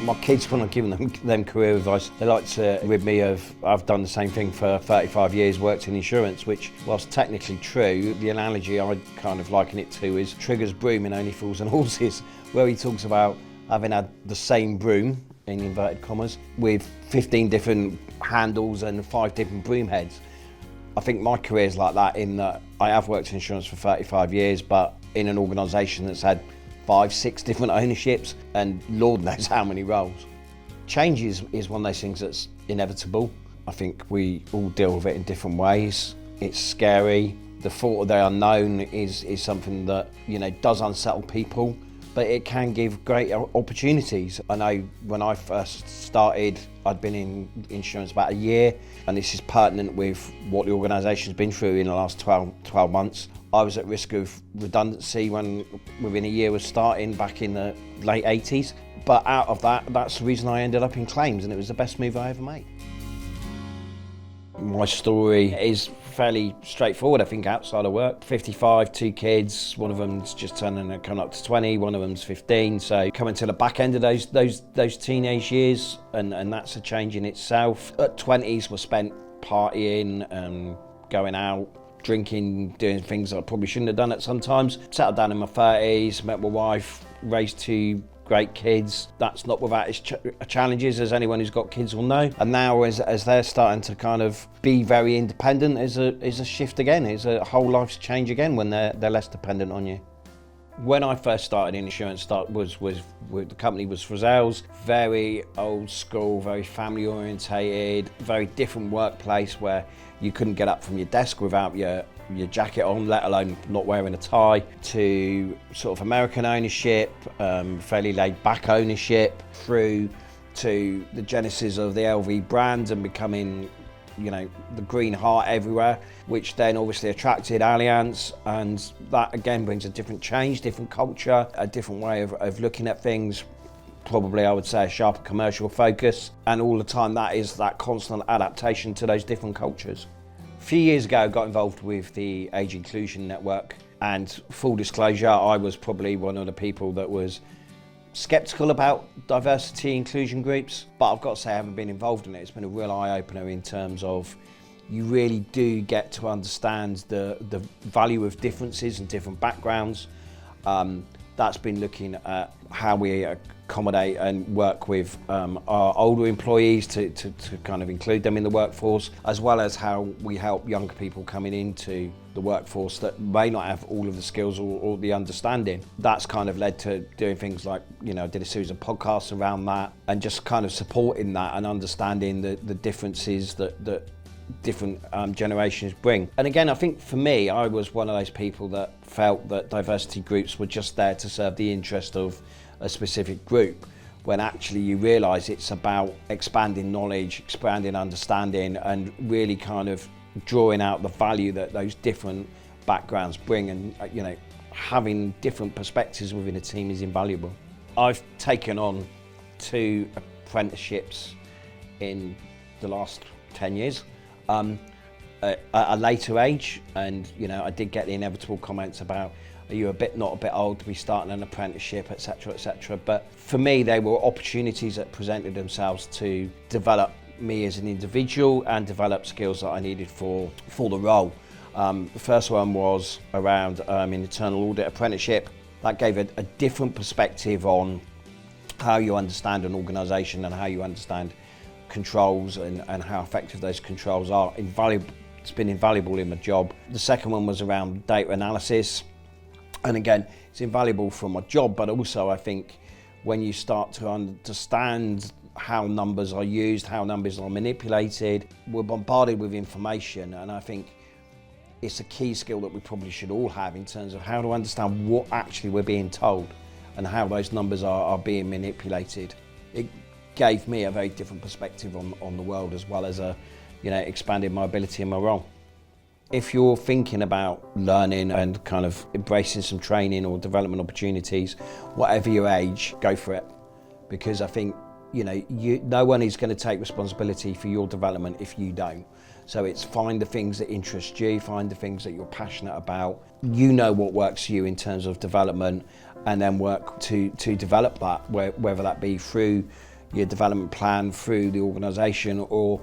My kids, when I'm giving them career advice, they like to rib me of, I've done the same thing for 35 years, worked in insurance, which, whilst technically true, the analogy I'd kind of liken it to is Trigger's Broom in Only Fools and Horses, where he talks about having had the same broom, in inverted commas, with 15 different handles and 5 different broom heads. I think my career's like that in that I have worked in insurance for 35 years, but in an organisation that's had 5, 6 different ownerships and Lord knows how many roles. Change is one of those things that's inevitable. I think we all deal with it in different ways. It's scary. The thought of the unknown is something that, you know, does unsettle people, but it can give great opportunities. I know when I first started, I'd been in insurance about a year, and this is pertinent with what the organisation's been through in the last 12 months. I was at risk of redundancy when within a year was starting back in the late 80s. But out of that's the reason I ended up in claims, and it was the best move I ever made. My story is fairly straightforward, I think, outside of work. 55, 2 kids, one of them's just coming up to 20, one of them's 15. So coming to the back end of those teenage years, and that's a change in itself. At 20s were spent partying, going out, drinking, doing things that I probably shouldn't have done at some times. Settled down in my 30s, met my wife, raised 2 great kids. That's not without its challenges, as anyone who's got kids will know. And now as they're starting to kind of be very independent, is a shift again. It's a whole life's change again when they're less dependent on you. When I first started in insurance, the company was Frizzell's, very old school, very family orientated, very different workplace where you couldn't get up from your desk without your jacket on, let alone not wearing a tie, to sort of American ownership, fairly laid back ownership, through to the genesis of the LV brand and becoming, you know, the green heart everywhere, which then obviously attracted Allianz, and that again brings a different change, different culture, a different way of looking at things, probably I would say a sharper commercial focus, and all the time that is that constant adaptation to those different cultures. A few years ago I got involved with the Age Inclusion Network, and full disclosure, I was probably one of the people that was sceptical about diversity inclusion groups, but I've got to say I haven't been involved in it. It's been a real eye-opener in terms of you really do get to understand the value of differences and different backgrounds. That's been looking at how we accommodate and work with our older employees to kind of include them in the workforce, as well as how we help younger people coming into the workforce that may not have all of the skills or the understanding. That's kind of led to doing things like, you know, I did a series of podcasts around that and just kind of supporting that and understanding the differences that different generations bring. And again, I think for me, I was one of those people that felt that diversity groups were just there to serve the interest of a specific group, when actually you realise it's about expanding knowledge, expanding understanding, and really kind of drawing out the value that those different backgrounds bring. And you know, having different perspectives within a team is invaluable. I've taken on 2 apprenticeships in the last 10 years. At a later age, and you know, I did get the inevitable comments about, are you not a bit old to be starting an apprenticeship, etc., etc. But for me, they were opportunities that presented themselves to develop me as an individual and develop skills that I needed for the role. The first one was around an internal audit apprenticeship. That gave a different perspective on how you understand an organisation and how you understand controls and how effective those controls are. Invaluable. It's been invaluable in my job. The second one was around data analysis, and again, it's invaluable for my job, but also I think when you start to understand how numbers are used, how numbers are manipulated, we're bombarded with information, and I think it's a key skill that we probably should all have in terms of how to understand what actually we're being told and how those numbers are being manipulated. It gave me a very different perspective on the world, as well as expanded my ability in my role. If you're thinking about learning and kind of embracing some training or development opportunities, whatever your age, go for it. Because I think, no one is going to take responsibility for your development if you don't. So it's find the things that interest you, find the things that you're passionate about. You know what works for you in terms of development, and then work to develop that, whether that be through, your training, through your development, through your your development plan through the organisation, or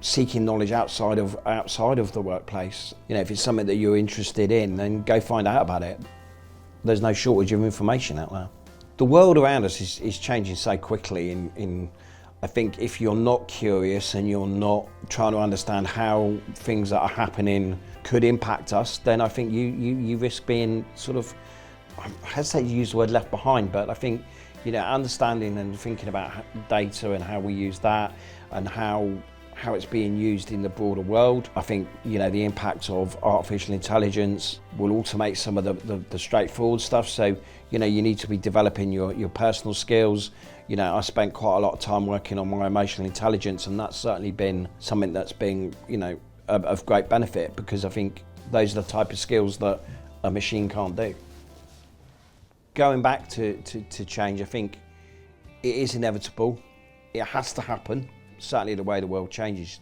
seeking knowledge outside of the workplace. You know, if it's something that you're interested in, then go find out about it. There's no shortage of information out there. The world around us is changing so quickly. I think if you're not curious and you're not trying to understand how things that are happening could impact us, then I think you risk being sort of, I hesitate to use the word left behind, but I think, you know, understanding and thinking about data and how we use that and how it's being used in the broader world. I think, you know, the impact of artificial intelligence will automate some of the straightforward stuff. So, you know, you need to be developing your personal skills. You know, I spent quite a lot of time working on my emotional intelligence, and that's certainly been something that's been, you know, of great benefit, because I think those are the type of skills that a machine can't do. Going back to change, I think it is inevitable. It has to happen. Certainly the way the world changes,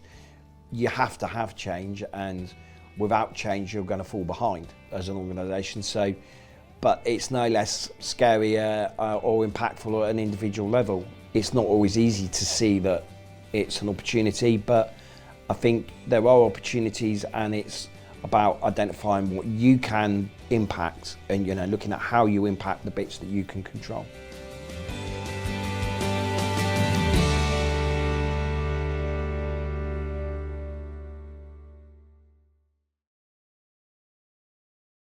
you have to have change, and without change you're going to fall behind as an organisation. So, but it's no less scary or impactful at an individual level. It's not always easy to see that it's an opportunity, but I think there are opportunities, and it's about identifying what you can impact and, you know, looking at how you impact the bits that you can control.